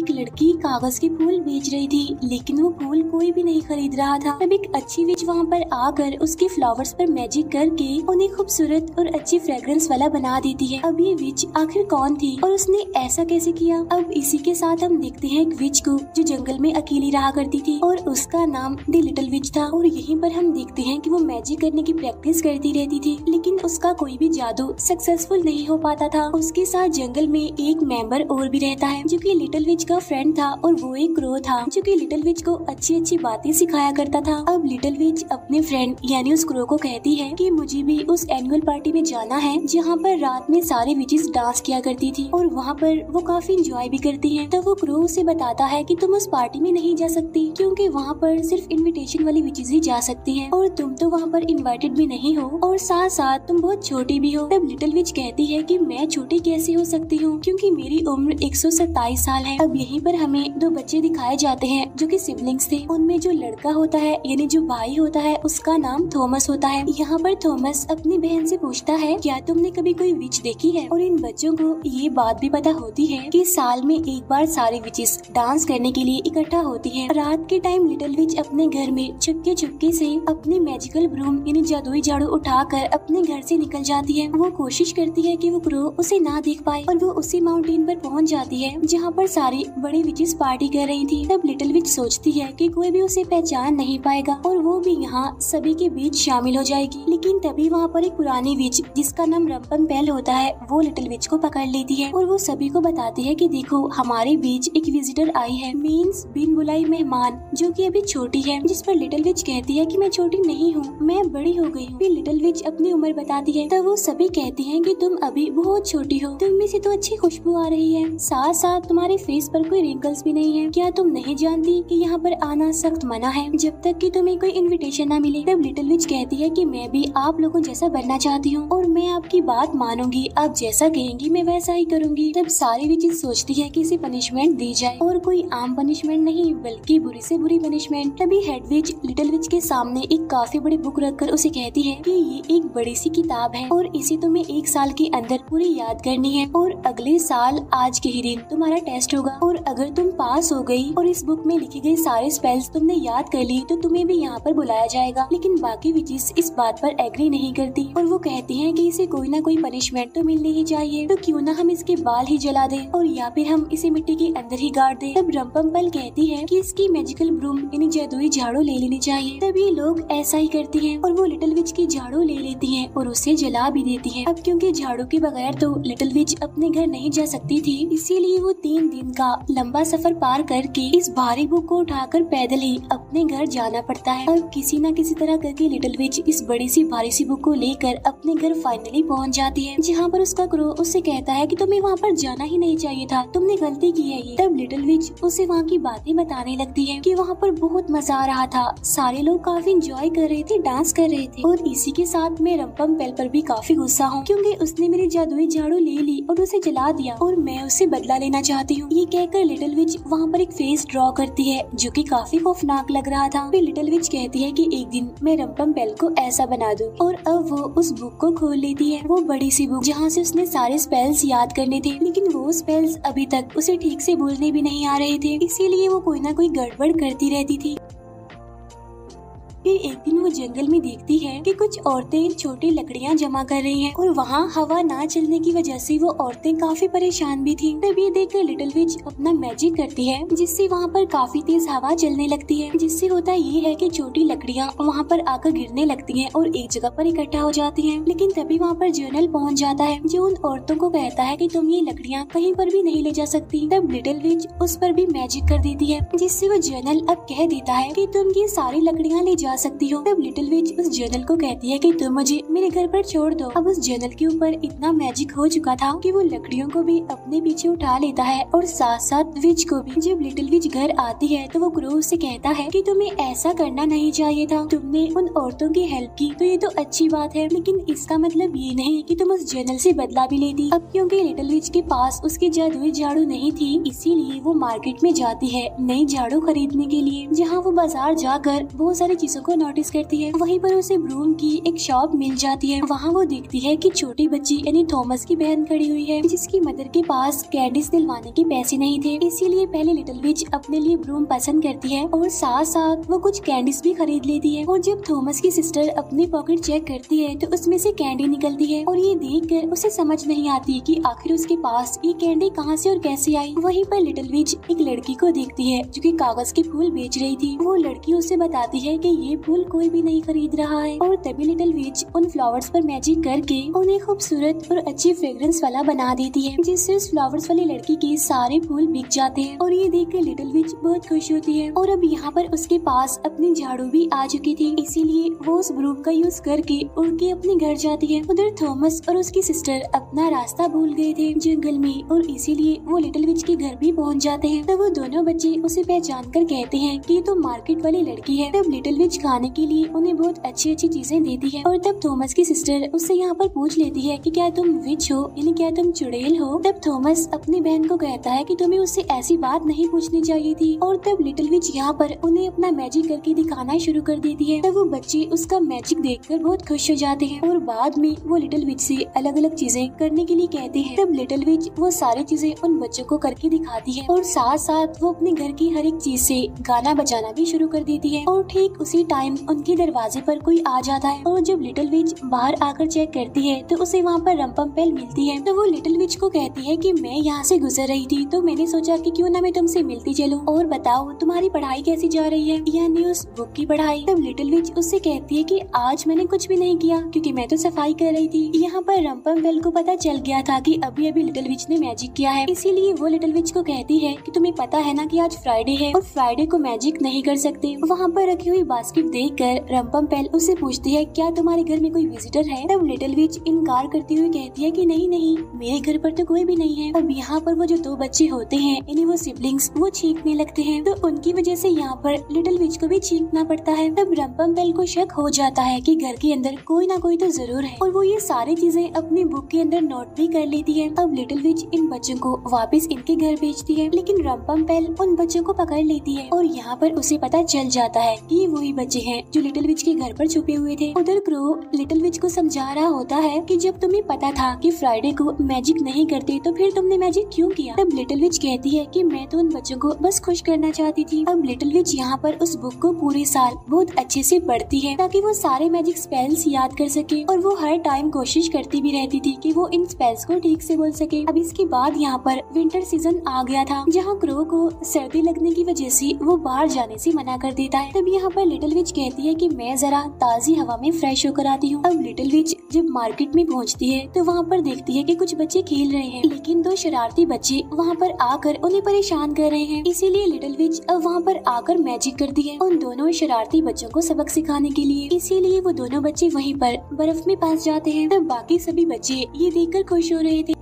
एक लड़की कागज के फूल बेच रही थी, लेकिन वो फूल कोई भी नहीं खरीद रहा था। तब एक अच्छी विच वहाँ पर आकर उसके फ्लावर्स पर मैजिक करके उन्हें खूबसूरत और अच्छी फ्रेग्रेंस वाला बना देती है। अब ये विच आखिर कौन थी और उसने ऐसा कैसे किया? अब इसी के साथ हम देखते हैं एक विच को जो जंगल में अकेली रहा करती थी और उसका नाम द लिटिल विच था। और यहीं पर हम देखते हैं कि वो मैजिक करने की प्रैक्टिस करती रहती थी, लेकिन उसका कोई भी जादू सक्सेसफुल नहीं हो पाता था। उसके साथ जंगल में एक मेंबर और भी रहता है जो कि लिटिल विच का फ्रेंड था, और वो एक क्रो था जो कि लिटिल विच को अच्छी अच्छी बातें सिखाया करता था। अब लिटिल विच अपने फ्रेंड यानी उस क्रो को कहती है कि मुझे भी उस एनुअल पार्टी में जाना है जहाँ पर रात में सारे विचेस डांस किया करती थी और वहाँ पर वो काफी इंजॉय भी करती है। तो वो क्रो उसे बताता है कि तुम उस पार्टी में नहीं जा सकती क्योंकि वहाँ पर सिर्फ इनविटेशन वाली विचेस ही जा सकती हैं और तुम तो वहाँ पर इनवाइटेड भी नहीं हो और साथ साथ तुम बहुत छोटी भी हो। तब लिटिल विच कहती है कि मैं छोटी कैसे हो सकती हूँ क्योंकि मेरी उम्र 127 साल है। अब यहीं पर हमें दो बच्चे दिखाए जाते हैं जो कि सिबलिंग्स थे। उनमें जो लड़का होता है यानी जो भाई होता है उसका नाम थॉमस होता है। यहाँ पर थॉमस अपनी बहन से पूछता है क्या तुमने कभी कोई विच देखी है? और इन बच्चों को ये बात भी पता होती है कि साल में एक बार सारी विचेस डांस करने के लिए इकट्ठा होती है। रात के टाइम लिटिल विच अपने घर में चुपके चुपके से अपनी मैजिकल ब्रूम यानी जादुई झाड़ू उठाकर अपने घर से निकल जाती है। वो कोशिश करती है कि वो क्रो उसे ना देख पाए और वो उसी माउंटेन पर पहुंच जाती है जहाँ पर सारी बड़ी विचेस पार्टी कर रही थी। तब लिटिल विच सोचती है कि कोई भी उसे पहचान नहीं पाएगा और वो भी यहाँ सभी के बीच शामिल हो जाएगी। लेकिन तभी वहाँ पर एक पुरानी विच जिसका नाम रंपमपेल होता है वो लिटिल विच को पकड़ लेती है और वो सभी को बताती है कि देखो हमारे बीच एक विजिटर आई है, मीन्स बिन बुलाई मेहमान, जो कि अभी छोटी है। जिस पर लिटिल विच कहती है कि मैं छोटी नहीं हूँ, मैं बड़ी हो गई हूँ। फिर लिटिल विच अपनी उम्र बताती है तो वो सभी कहती हैं कि तुम अभी बहुत छोटी हो, तुम में से तो अच्छी खुशबू आ रही है, साथ साथ तुम्हारे फेस पर कोई रिंकल्स भी नहीं है। क्या तुम नहीं जानती कि यहाँ पर आना सख्त मना है जब तक कि तुम्हें कोई इनविटेशन ना मिले? तब लिटिल विच कहती है कि मैं भी आप लोगों जैसा बनना चाहती हूँ और मैं आपकी बात मानूंगी, आप जैसा कहेंगी मैं वैसा ही करूँगी। तब सारी विचेस सोचती है कि इसे पनिशमेंट दी जाए और कोई आम पनिशमेंट नहीं बल्कि बुरी से बुरी पनिशमेंट। तभी हेड विच लिटिल विच के सामने एक काफी बड़ी बुक रखकर उसे कहती है कि ये एक बड़ी सी किताब है और इसे तुम्हें 1 साल के अंदर पूरी याद करनी है और अगले साल आज के ही दिन तुम्हारा टेस्ट होगा और अगर तुम पास हो गई और इस बुक में लिखे गए सारे स्पेल्स तुमने याद कर ली तो तुम्हें भी यहाँ पर बुलाया जाएगा। लेकिन बाकी विचेस इस बात पर एग्री नहीं करती और वो कहती हैं कि इसे कोई ना कोई पनिशमेंट तो मिलनी ही चाहिए, तो क्यों ना हम इसके बाल ही जला दें और या फिर हम इसे मिट्टी के अंदर ही गाड़ दें। तब रंपमपेल कहती है कि इसकी मैजिकल ब्रूम यानी जादुई झाड़ू ले लेनी चाहिए। तब ये लोग ऐसा ही करती हैं और वो लिटिल विच की झाड़ू ले लेती हैं और उसे जला भी देती हैं। अब क्योंकि झाड़ू के बगैर तो लिटिल विच अपने घर नहीं जा सकती थी, इसीलिए वो 3 दिन का लंबा सफर पार करके इस भारी बुक को उठाकर पैदल ही अपने घर जाना पड़ता है। अब किसी न किसी तरह करके लिटिल विच इस बड़ी सी भारी सी बुक को लेकर अपने घर फाइनली पहुंच जाती है, जहाँ पर उसका क्रो उससे कहता है कि तुम्हें वहाँ पर जाना ही नहीं चाहिए था, तुमने गलती की है ये। तब लिटिल विच उसे वहाँ की बातें बताने लगती है कि वहाँ पर बहुत मजा आ रहा था, सारे लोग काफी इंजॉय कर रहे थे, डांस कर रहे थे और इसी के साथ मैं रंपमपेल पर भी काफी गुस्सा हूँ क्योंकि उसने मेरी जादुई झाड़ू ले ली और उसे जला दिया और मैं उससे बदला लेना चाहती हूँ। ये कहकर लिटिल विच वहाँ पर एक फेस ड्रॉ करती है जो कि काफी खौफनाक लग रहा था। फिर लिटिल विच कहती है कि एक दिन मैं रंपमपेल को ऐसा बना दूं और अब वो उस बुक को खोल लेती है, वो बड़ी सी बुक जहाँ से उसने सारे स्पेल्स याद करने थे, लेकिन वो स्पेल्स अभी तक उसे ठीक से बोलने भी नहीं आ रहे थे, इसीलिए वो कोई ना कोई गड़बड़ करती रहती थी। फिर एक दिन वो जंगल में देखती है कि कुछ औरतें छोटी लकड़ियां जमा कर रही हैं और वहाँ हवा ना चलने की वजह से वो औरतें काफी परेशान भी थीं। तब ये देखकर लिटिल विच अपना मैजिक करती है जिससे वहाँ पर काफी तेज हवा चलने लगती है, जिससे होता ये है कि छोटी लकड़ियाँ वहाँ पर आकर गिरने लगती हैं और एक जगह पर इकट्ठा हो जाती हैं। लेकिन तभी वहाँ पर जर्नल पहुँच जाता है जो उन औरतों को कहता है कि तुम ये लकड़ियाँ कहीं पर भी नहीं ले जा सकती। तब लिटिल विच उस पर भी मैजिक कर देती है जिससे वो जर्नल अब कह देता है कि तुम ये सारी लकड़ियाँ ले जा सकती हो। तब लिटिल विच उस जर्नल को कहती है कि तुम मुझे मेरे घर पर छोड़ दो। अब उस जर्नल के ऊपर इतना मैजिक हो चुका था कि वो लकड़ियों को भी अपने पीछे उठा लेता है और साथ साथ विच को भी। जब लिटिल विच घर आती है तो वो क्रो उससे कहता है कि तुम्हें ऐसा करना नहीं चाहिए था, तुमने उन औरतों की हेल्प की तो ये तो अच्छी बात है, लेकिन इसका मतलब ये नहीं कि तुम उस जर्नल से बदला भी लेती। अब क्योंकि लिटिल विच के पास उसकी जादुई झाड़ू नहीं थी, इसीलिए वो मार्केट में जाती है नई झाड़ू खरीदने के लिए, जहाँ वो बाजार जाकर बहुत सारी चीजों को नोटिस करती है। वहीं पर उसे ब्रूम की एक शॉप मिल जाती है। वहाँ वो देखती है कि छोटी बच्ची यानी थॉमस की बहन खड़ी हुई है, जिसकी मदर के पास कैंडीज दिलवाने के पैसे नहीं थे। इसीलिए पहले लिटिल विच अपने लिए ब्रूम पसंद करती है और साथ साथ वो कुछ कैंडीज भी खरीद लेती है। और जब थॉमस की सिस्टर अपनी पॉकेट चेक करती है तो उसमें से कैंडी निकलती है और ये देखकर उसे समझ नहीं आती कि आखिर उसके पास ये कैंडी कहाँ से और कैसे आई। वहीं पर लिटिल विच एक लड़की को देखती है जो कि कागज के फूल बेच रही थी। वो लड़की उसे बताती है कि ये फूल कोई भी नहीं खरीद रहा है और तभी लिटिल विच उन फ्लावर्स पर मैजिक करके उन्हें खूबसूरत और अच्छी फ्रेग्रेंस वाला बना देती है, जिससे उस फ्लावर्स वाली लड़की के सारे फूल बिक जाते हैं। और ये देखकर लिटिल विच बहुत खुश होती है और अब यहाँ पर उसके पास अपनी झाड़ू भी आ चुकी थी, इसीलिए वो उस ब्रूम का यूज करके उड़ के अपने घर जाती है। उधर थॉमस और उसकी सिस्टर अपना रास्ता भूल गए थे जंगल में और इसीलिए वो लिटिल विच के घर भी पहुँच जाते हैं। तब वो दोनों बच्चे उसे पहचान कर कहते हैं कि ये तो मार्केट वाली लड़की है। तब लिटिल विच खाने के लिए उन्हें बहुत अच्छी अच्छी चीजें देती है और तब थॉमस की सिस्टर उससे यहाँ पर पूछ लेती है कि क्या तुम विच हो, यानी क्या तुम चुड़ैल हो। तब थॉमस अपनी बहन को कहता है कि तुम्हें उससे ऐसी बात नहीं पूछनी चाहिए थी। और तब लिटिल विच यहाँ पर उन्हें अपना मैजिक करके दिखाना शुरू कर देती है। तब वो बच्चे उसका मैजिक देखकर बहुत खुश हो जाते हैं और बाद में वो लिटिल विच से अलग अलग चीजें करने के लिए कहते हैं। तब लिटिल विच वो सारी चीजें उन बच्चों को करके दिखाती है और साथ साथ वो अपने घर की हर एक चीज से गाना बजाना भी शुरू कर देती है। और ठीक उसी टाइम उनके दरवाजे पर कोई आ जाता है और जब लिटिल विच बाहर आकर चेक करती है तो उसे वहाँ पर रम्पम्पेल मिलती है। तो वो लिटिल विच को कहती है कि मैं यहाँ से गुजर रही थी तो मैंने सोचा कि क्यों ना मैं तुमसे मिलती चलूं और बताओ तुम्हारी पढ़ाई कैसी जा रही है, यानी उस बुक की पढ़ाई। तब लिटिल विच उससे कहती है कि आज मैंने कुछ भी नहीं किया क्योंकि मैं तो सफाई कर रही थी। यहाँ पर रम्पम्पेल को पता चल गया था कि अभी अभी लिटिल विच ने मैजिक किया है, इसीलिए वो लिटिल विच को कहती है कि तुम्हें पता है ना कि आज फ्राइडे है और फ्राइडे को मैजिक नहीं कर सकते। वहाँ पर रखी हुई बास्केट देखकर रम्पम्पेल उससे पूछती है क्या तुम्हारे घर में कोई विजिटर है। तब लिटिल विच इनकार करती हुई कहती है कि नहीं नहीं, मेरे घर पर तो कोई भी नहीं है। अब यहाँ पर वो जो दो बच्चे होते हैं यानी वो सिबलिंग्स वो चीखने लगते हैं तो उनकी वजह से यहाँ पर लिटिल विच को भी चीखना पड़ता है। तब रम्पम्पेल को शक हो जाता है कि घर के अंदर कोई ना कोई तो जरूर है और वो ये सारी चीजें अपनी बुक के अंदर नोट भी कर लेती है। अब लिटिल विच इन बच्चों को वापस इनके घर भेजती है, लेकिन रम्पम्पेल उन बच्चों को पकड़ लेती है और यहाँ पर उसे पता चल जाता है कि ये वही बच्चे हैं जो लिटिल विच के घर पर छुपे हुए थे। उधर क्रो लिटिल विच को समझा रहा होता है कि जब तुम्हें पता था कि फ्राइडे को मैजिक नहीं करते तो फिर तुमने मैजिक क्यों किया। तब लिटिल विच कहती है कि मैं तो उन बच्चों को बस खुश करना चाहती थी। अब लिटिल विच यहाँ पर उस बुक को पूरे साल बहुत अच्छे से पढ़ती है ताकि वो सारे मैजिक स्पेल्स याद कर सके और वो हर टाइम कोशिश करती भी रहती थी कि वो इन स्पेल्स को ठीक से बोल सके। अब इसके बाद यहाँ पर विंटर सीजन आ गया था जहाँ क्रो को सर्दी लगने की वजह से वो बाहर जाने से मना कर देता है। तब यहाँ पर लिटिल विच कहती है कि मैं जरा ताजी हवा में फ्रेश होकर आती हूँ। अब लिटिल विच जब मार्केट में पहुँचती है तो वहाँ पर देखती है कि कुछ बच्चे खेल रहे हैं, लेकिन दो शरारती बच्चे वहाँ पर आकर उन्हें परेशान कर रहे हैं। इसीलिए लिटिल विच अब वहाँ पर आकर मैजिक करती है उन दोनों शरारती बच्चों को सबक सिखाने के लिए। इसीलिए वो दोनों बच्चे वहीं पर बर्फ में फंस जाते हैं। तब बाकी सभी बच्चे ये देखकर खुश हो रहे थे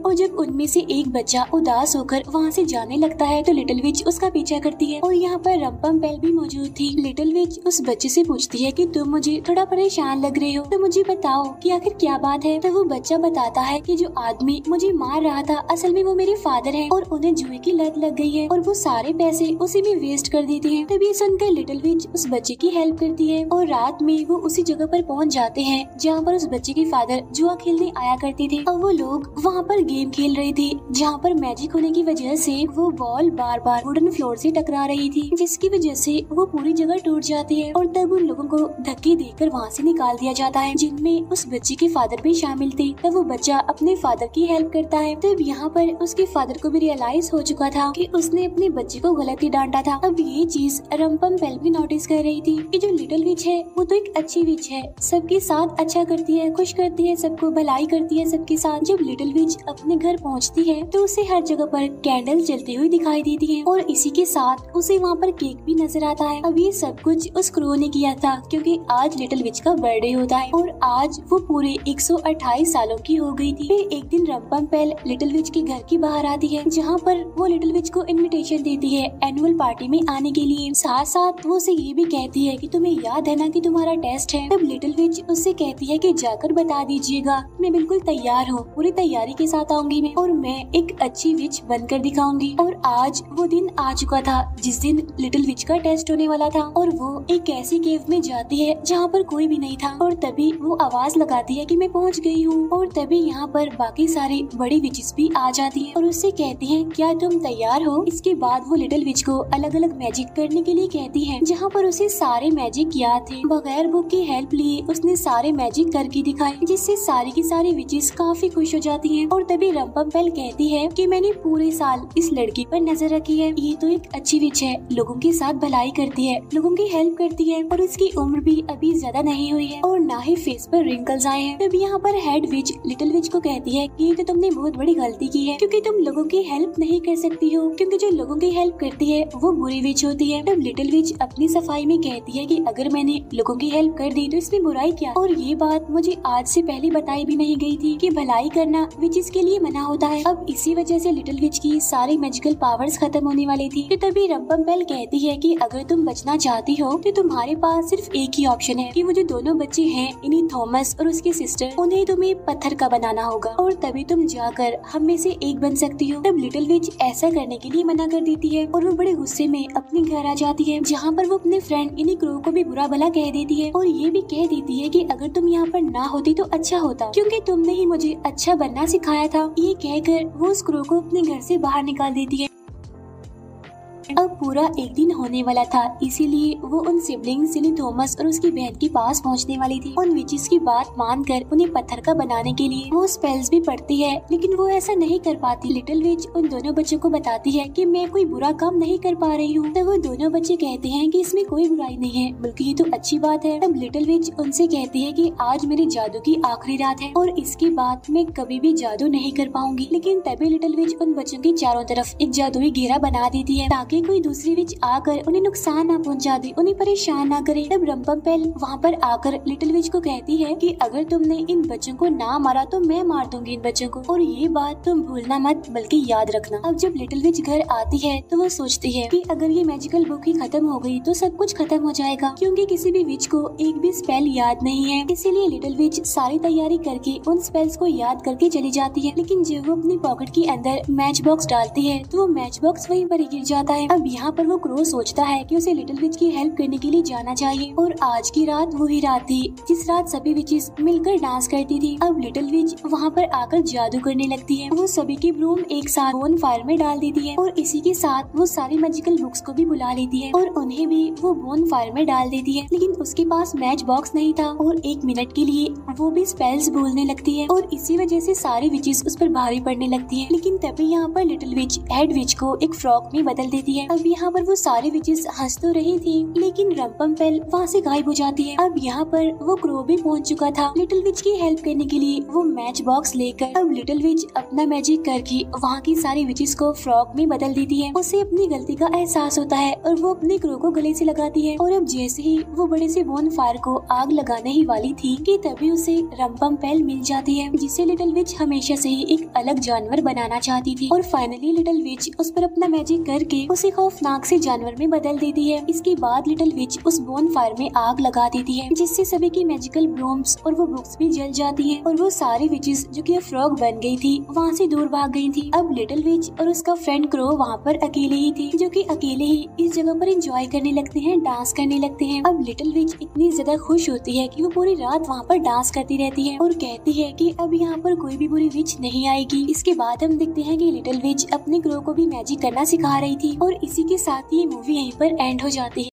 और जब उनमें से एक बच्चा उदास होकर वहाँ से जाने लगता है तो लिटिल विच उसका पीछा करती है और यहाँ पर रम्पम्पेल भी मौजूद थी। लिटिल विच उस बच्चे से पूछती है कि तुम मुझे थोड़ा परेशान लग रहे हो तो मुझे बताओ कि आखिर क्या बात है। तो वो बच्चा बताता है कि जो आदमी मुझे मार रहा था असल में वो मेरे फादर है और उन्हें जुए की लत लग गई है और वो सारे पैसे उसी में वेस्ट कर देते हैं। तभी सुनकर लिटिल विच उस बच्चे की हेल्प करती है और रात में वो उसी जगह पर पहुँच जाते हैं जहाँ पर उस बच्चे के फादर जुआ खेलने आया करते थे और वो लोग वहाँ पर गेम खेल रहे थे जहाँ पर मैजिक होने की वजह से वो बॉल बार बार वुडन फ्लोर से टकरा रही थी, जिसकी वजह से वो पूरी जगह टूट जाती है और तब उन लोगों को धक्के देकर वहाँ से निकाल दिया जाता है जिनमें उस बच्चे के फादर भी शामिल थे। तब वो बच्चा अपने फादर की हेल्प करता है। तब यहाँ पर उसके फादर को भी रियलाइज हो चुका था कि उसने अपने बच्चे को गलत ही डांटा था। अब ये चीज रम्पम्पेल भी नोटिस कर रही थी कि जो लिटिल विच है वो तो एक अच्छी विच है, सबके साथ अच्छा करती है, खुश करती है, सबको भलाई करती है सबके साथ। जब लिटिल विच अपने घर पहुंचती है तो उसे हर जगह पर कैंडल जलती हुई दिखाई देती है और इसी के साथ उसे वहाँ पर केक भी नजर आता है। अब ये सब कुछ उस क्रो ने किया था क्योंकि आज लिटिल विच का बर्थडे होता है और आज वो पूरे 128 सालों की हो गई थी। फिर एक दिन रम्पम्पेल लिटिल विच के घर की बाहर आती है जहाँ पर वो लिटिल विच को इनविटेशन देती है एनुअल पार्टी में आने के लिए। साथ साथ वो उसे ये भी कहती है कि तुम्हें याद है ना कि तुम्हारा टेस्ट है। तब लिटिल विच उससे कहती है कि जाकर बता दीजिएगा, मैं बिल्कुल तैयार हूँ, पूरी तैयारी के साथ बताऊंगी मैं, और मैं एक अच्छी विच बनकर दिखाऊंगी। और आज वो दिन आ चुका था जिस दिन लिटिल विच का टेस्ट होने वाला था, और वो एक ऐसी केव में जाती है जहाँ पर कोई भी नहीं था, और तभी वो आवाज लगाती है कि मैं पहुँच गई हूँ। और तभी यहाँ पर बाकी सारी बड़ी विचेस भी आ जाती है और उससे कहती है क्या तुम तैयार हो। इसके बाद वो लिटिल विच को अलग अलग मैजिक करने के लिए कहती है, जहाँ पर उसे सारे मैजिक याद थे। बगैर बुक की हेल्प लिए उसने सारे मैजिक करके दिखाए, जिससे सारी की सारी विचेस काफी खुश हो जाती हैं। और तभी रंपम्पेल कहती है कि मैंने पूरे साल इस लड़की पर नजर रखी है, ये तो एक अच्छी विच है, लोगों के साथ भलाई करती है, लोगों की हेल्प करती है, और इसकी उम्र भी अभी ज्यादा नहीं हुई है और ना ही फेस पर रिंकल्स आए हैं। तभी यहाँ पर हेड विच लिटिल विच को कहती है कि तो तुमने बहुत बड़ी गलती की है, क्योंकि तुम लोगों की हेल्प नहीं कर सकती हो, क्योंकि जो लोगों की हेल्प करती है वो बुरी विच होती है। तब लिटिल विच अपनी सफाई में कहती है कि अगर मैंने लोगों की हेल्प कर दी तो इसमें बुराई क्या, और ये बात मुझे आज से पहले बताई भी नहीं गई थी कि भलाई करना विचेस के लिए मना होता है। अब इसी वजह से लिटिल विच की सारी मैजिकल पावर्स खत्म होने वाली थी। तो तभी रंपम्पेल कहती है कि अगर तुम बचना चाहती हो तो तुम्हारे पास सिर्फ एक ही ऑप्शन है कि वो जो दोनों बच्चे हैं इन्हीं थॉमस और उसकी सिस्टर, उन्हें तुम्हें पत्थर का बनाना होगा और तभी तुम जाकर हम में से एक बन सकती हो। तब लिटिल विच ऐसा करने के लिए मना कर देती है और वो बड़े गुस्से में अपने घर आ जाती है, जहाँ पर वो अपने फ्रेंड इन्हीं क्रो को भी बुरा भला कह देती है और ये भी कह देती है कि अगर तुम यहाँ पर ना होती तो अच्छा होता, क्योंकि तुमने ही मुझे अच्छा बनना सिखाया था। ये कहकर वो उस क्रो को अपने घर से बाहर निकाल देती है। अब पूरा एक दिन होने वाला था, इसीलिए वो उन सिबलिंग्स यानी थॉमस और उसकी बहन के पास पहुंचने वाली थी। उन विचेस की बात मानकर उन्हें पत्थर का बनाने के लिए वो स्पेल्स भी पढ़ती है, लेकिन वो ऐसा नहीं कर पाती। लिटिल विच उन दोनों बच्चों को बताती है कि मैं कोई बुरा काम नहीं कर पा रही हूँ। तो वो दोनों बच्चे कहते हैं कि इसमें कोई बुराई नहीं है, बल्कि ये तो अच्छी बात है। तब लिटिल विच उनसे कहती है कि आज मेरे जादू की आखिरी रात है और इसके बाद मैं कभी भी जादू नहीं कर पाऊंगी। लेकिन तभी लिटिल विच उन बच्चों के चारों तरफ एक जादुई घेरा बना देती है ताकि कोई दूसरी विच आकर उन्हें नुकसान ना पहुंचा दे, उन्हें परेशान ना करे। तब रंपम्पेल वहाँ पर आकर लिटिल विच को कहती है कि अगर तुमने इन बच्चों को ना मारा तो मैं मार दूंगी इन बच्चों को, और ये बात तुम भूलना मत बल्कि याद रखना। अब जब लिटिल विच घर आती है तो वो सोचती है कि अगर ये मैजिकल बुक ही खत्म हो गई तो सब कुछ खत्म हो जाएगा, क्योंकि किसी भी विच को एक भी स्पेल याद नहीं है। इसीलिए लिटिल विच सारी तैयारी करके उन स्पेल्स को याद करके चली जाती है। लेकिन जब वो अपनी पॉकेट के अंदर मैच बॉक्स डालती है तो वो मैच बॉक्स वहीं पर गिर जाता है। अब यहाँ पर वो क्रो सोचता है कि उसे लिटिल विच की हेल्प करने के लिए जाना चाहिए, और आज की रात वही रात थी जिस रात सभी विचेस मिलकर डांस करती थी। अब लिटिल विच वहाँ पर आकर जादू करने लगती है। वो सभी की ब्रूम एक साथ बोन फायर में डाल देती है और इसी के साथ वो सारी मैजिकल बुक्स को भी बुला लेती है और उन्हें भी वो बोन फायर में डाल देती है। लेकिन उसके पास मैच बॉक्स नहीं था और एक मिनट के लिए वो भी स्पेल्स बोलने लगती है और इसी वजह से सारी विचेस उस पर भारी पड़ने लगती है। लेकिन तभी यहाँ पर लिटिल विच हेड विच को एक फ्रॉक में बदल देती है। अब यहाँ पर वो सारी विचेस हंस तो रही थी, लेकिन रंपम्पेल वहाँ से गायब हो जाती है। अब यहाँ पर वो क्रो भी पहुँच चुका था लिटिल विच की हेल्प करने के लिए वो मैच बॉक्स लेकर। अब लिटिल विच अपना मैजिक करके वहाँ की सारी विचेस को फ्रॉक में बदल देती है। उसे अपनी गलती का एहसास होता है और वो अपने क्रो को गले से लगाती है। और अब जैसे ही वो बड़े से बोन फायर को आग लगाने ही वाली थी कि तभी उसे रंपम्पेल मिल जाती है, जिसे लिटिल विच हमेशा से ही एक अलग जानवर बनाना चाहती थी। और फाइनली लिटिल विच उस पर अपना मैजिक करके उसे खौफनाक से जानवर में बदल देती है। इसके बाद लिटिल विच उस बोन फायर में आग लगा देती है, जिससे सभी की मैजिकल ब्रूम्स और वो बुक्स भी जल जाती हैं और वो सारी विचेस जो कि फ्रॉग बन गई थी वहाँ से दूर भाग गई थी। अब लिटिल विच और उसका फ्रेंड क्रो वहाँ पर अकेले ही थे, जो कि अकेले ही इस जगह पर एंजॉय करने लगते हैं, डांस करने लगते हैं। अब लिटिल विच इतनी ज्यादा खुश होती है कि वो पूरी रात वहाँ पर डांस करती रहती है और कहती है कि अब यहाँ पर कोई भी बुरी विच नहीं आएगी। इसके बाद हम देखते हैं कि लिटिल विच अपने क्रो को भी मैजिक करना सिखा रही थी और इसी के साथ ये मूवी यहीं पर एंड हो जाती है।